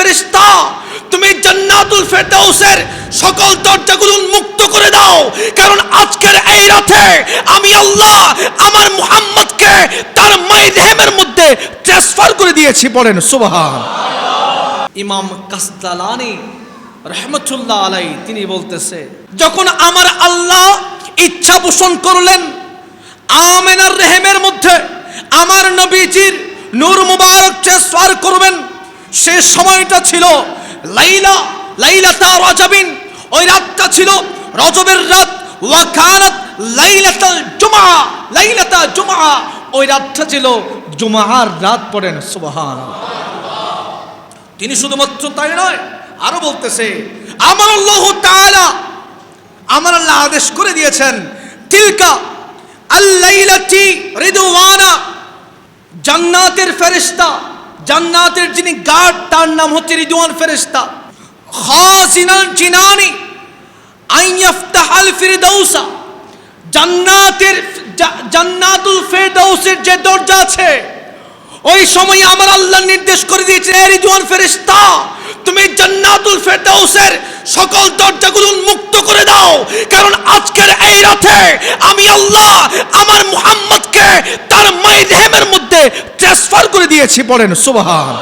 ফেরেশতা, তুমি জান্নাতুল ফেরদাউসের সকল দরজাগুলো উন্মুক্ত করে দাও, কারণ আজকের এই রাতে আমি আল্লাহ আমার মুহাম্মদকে তার মাইরহেমের মধ্যে ট্রান্সফার করে দিয়েছি। পড়েন সুবহান। ইমাম কাসতালানি রহমতুল্লাহ আলাইহি তিনি বলতেছে, যখন আমার আল্লাহ ইচ্ছা পোষণ করলেন আমেনার রেহেমের মধ্যে আমার নবীজির নূর মুবারক ট্রান্সফার করবেন, সে সময়টা ছিল লাইলাতা রজবিন, ওই রাতটা ছিল রজবের রাত। ওয়া কানাত লাইলাতাল জুমআ, লাইলাতা জুমআ, ওই রাতটা ছিল জুমআর রাত। পড়েন সুবহানাল্লাহ। তিনি শুধুমাত্র তাই নয়, আরো বলতেছে আমার আল্লাহ তাআলা, আমার আল্লাহ আদেশ করে দিয়েছেন তিলকা আল-লাইলাতি রিদওয়ানা, জান্নাতের ফেরেশতা, জান্নাতের যিনি গার্ড তার নাম হচ্ছে রিদওয়ান ফেরেশতা। খাজিনাল জিনানি আইয়াফতাহাল ফিরদাউসা, জান্নাতুল ফিরদাউসের যে দরজা আছে ওই সময় আমার আল্লাহ নির্দেশ করে দিয়েছে, হে রিদওয়ান ফেরেশতা, তুমি জান্নাতুল ফিরদাউসের সকল দরজাগুলো উন্মুক্ত করে দাও, কারণ আজকের এই রাতে আমি আল্লাহ আমার মুহাম্মদকে তার মাইরহেমের মধ্যে ট্রান্সফার করে দিয়েছি। পড়েন সুবহান।